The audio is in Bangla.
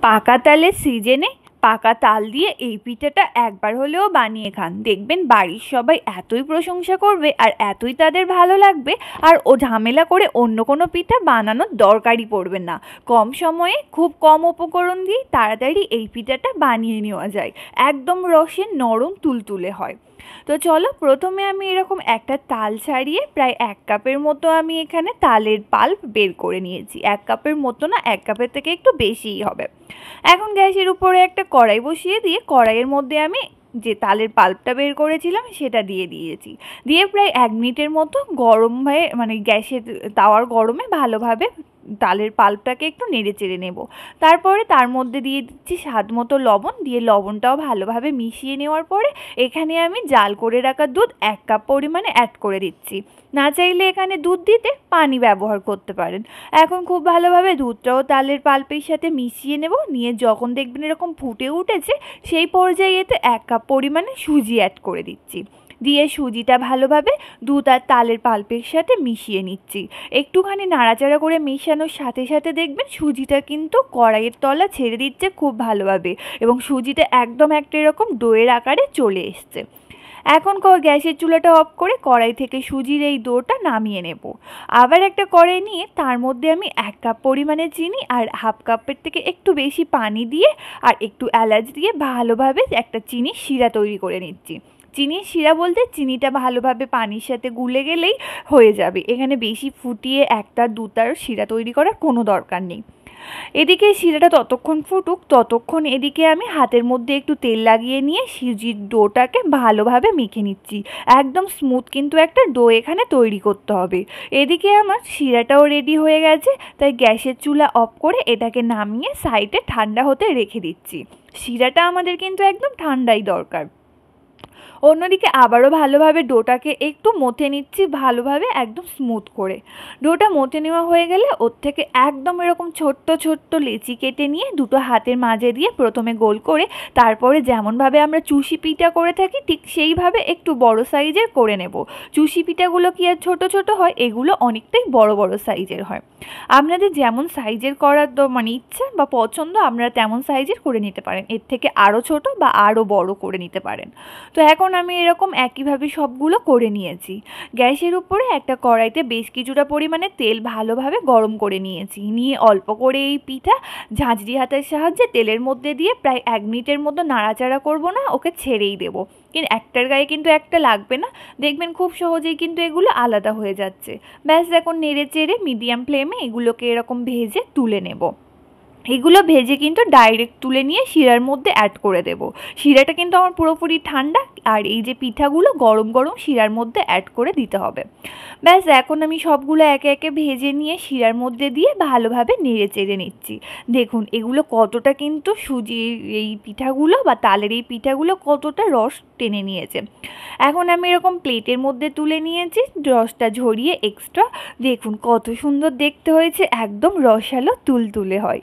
পাকা তালের সিজনে পাকা তাল দিয়ে এই পিঠাটা একবার হলেও বানিয়ে খান, দেখবেন বাড়ির সবাই এতই প্রশংসা করবে আর এতই তাদের ভালো লাগবে। আর ও ঝামেলা করে অন্য কোনো পিঠা বানানোর দরকারই পড়বে না। কম সময়ে খুব কম উপকরণ দিয়ে তাড়াতাড়ি এই পিঠাটা বানিয়ে নেওয়া যায়, একদম রসে নরম তুলতুলে হয়। তো চলো, প্রথমে আমি এরকম একটা তাল ছাড়িয়ে প্রায় 1 কাপের মতো আমি এখানে তালের পাল্প বের করে নিয়েছি। 1 কাপের মতো না, 1 কাপের থেকে একটু বেশিই হবে। এখন গ্যাসের উপরে একটা কড়াই বসিয়ে দিয়ে কড়াইয়ের মধ্যে আমি যে তালের পাল্পটা বের করেছিলাম সেটা দিয়ে দিয়েছি। দিয়ে প্রায় 1 মিনিটের মতো গরম হয়ে মানে গ্যাসের তাওয়ার গরমে ভালোভাবে তালের পাল্পটাকে একটু নেড়ে চেড়ে নেব। তারপরে তার মধ্যে দিয়ে দিচ্ছি স্বাদ মতো লবণ, দিয়ে লবণটাও ভালোভাবে মিশিয়ে নেওয়ার পরে এখানে আমি জাল করে রাখা দুধ 1 কাপ পরিমাণে অ্যাড করে দিচ্ছি। না চাইলে এখানে দুধ দিতে পানি ব্যবহার করতে পারেন। এখন খুব ভালোভাবে দুধটাও তালের পাল্পের সাথে মিশিয়ে নেব। নিয়ে যখন দেখবেন এরকম ফুটে উঠেছে সেই পর্যায়ে এতে 1 কাপ পরিমাণে সুজি অ্যাড করে দিচ্ছি। দিয়ে সুজিটা ভালোভাবে দুধ আর তালের পাল্পের সাথে মিশিয়ে নিচ্ছি। একটুখানি নাড়াচাড়া করে মেশানোর সাথে সাথে দেখবেন সুজিটা কিন্তু কড়াইয়ের তলা ছেড়ে দিচ্ছে খুব ভালোভাবে, এবং সুজিটা একদম একটা এরকম ডোয়ের আকারে চলে এসছে। এখন গ্যাসের চুলাটা অফ করে কড়াই থেকে সুজির এই ডোটা নামিয়ে নেব। আবার একটা কড়াই নিয়ে তার মধ্যে আমি 1 কাপ পরিমাণে চিনি আর 1/2 কাপের থেকে একটু বেশি পানি দিয়ে আর একটু এলাচ দিয়ে ভালোভাবে একটা চিনির শিরা তৈরি করে নিচ্ছি। চিনির শিরা বলতে চিনিটা ভালোভাবে পানির সাথে গুলে গেলেই হয়ে যাবে, এখানে বেশি ফুটিয়ে একটা দুটার শিরা তৈরি করার কোনো দরকার নেই। এদিকে শিরাটা ততক্ষণ ফুটুক, ততক্ষণ এদিকে আমি হাতের মধ্যে একটু তেল লাগিয়ে নিয়ে সুজির ডোটাকে ভালোভাবে মেখে নিচ্ছি। একদম স্মুথ কিন্তু একটা ডো এখানে তৈরি করতে হবে। এদিকে আমার শিরাটাও রেডি হয়ে গেছে, তাই গ্যাসের চুলা অফ করে এটাকে নামিয়ে সাইডে ঠান্ডা হতে রেখে দিচ্ছি। শিরাটা আমাদের কিন্তু একদম ঠান্ডাই দরকার। অন্যদিকে আবারও ভালোভাবে ডোটাকে একটু মথে নিচ্ছি, ভালোভাবে একদম স্মুথ করে। ডোটা মথে নেওয়া হয়ে গেলে ওর থেকে একদম এরকম ছোট্ট ছোট্ট লেচি কেটে নিয়ে দুটো হাতের মাঝে দিয়ে প্রথমে গোল করে, তারপরে যেমনভাবে আমরা চুষি পিঠা করে থাকি ঠিক সেইভাবে একটু বড় সাইজের করে নেব। চুষি পিঠাগুলো কি আর ছোট ছোট হয়, এগুলো অনেকটাই বড় বড় সাইজের হয়। আপনাদের যেমন সাইজের করার মানে ইচ্ছা বা পছন্দ আপনারা তেমন সাইজের করে নিতে পারেন, এর থেকে আরও ছোট বা আরও বড় করে নিতে পারেন। তো এখন আমি এরকম একইভাবে সবগুলো করে নিয়েছি। গ্যাসের উপরে একটা কড়াইতে বেশ কিছুটা পরিমাণে তেল ভালোভাবে গরম করে নিয়েছি। নিয়ে অল্প করে এই পিঠা ঝাঁঝরি হাতের সাহায্যে তেলের মধ্যে দিয়ে প্রায় 1 মিনিটের মতো নাড়াচাড়া করব না, ওকে ছেড়েই দেবো। কিন্তু একটার গায়ে কিন্তু একটা লাগবে না, দেখবেন খুব সহজেই কিন্তু এগুলো আলাদা হয়ে যাচ্ছে। ব্যাস এখন নেড়ে চেড়ে মিডিয়াম ফ্লেমে এগুলোকে এরকম ভেজে তুলে নেব। এগুলো ভেজে কিন্তু ডাইরেক্ট তুলে নিয়ে শিরার মধ্যে অ্যাড করে দেব। শিরাটা কিন্তু আমার পুরোপুরি ঠান্ডা, আর এই যে পিঠাগুলো গরম গরম শিরার মধ্যে অ্যাড করে দিতে হবে। ব্যাস এখন আমি সবগুলো একে একে ভেজে নিয়ে শিরার মধ্যে দিয়ে ভালোভাবে নেড়ে চেড়ে নিচ্ছি। দেখুন এগুলো কতটা কিন্তু সুজির এই পিঠাগুলো বা তালের এই পিঠাগুলো কতটা রস টেনে নিয়েছে। এখন আমি এরকম প্লেটের মধ্যে তুলে নিয়েছি, রসটা ঝরিয়ে এক্সট্রা। দেখুন কত সুন্দর দেখতে হয়েছে, একদম রসালো তুলতুলে হয়।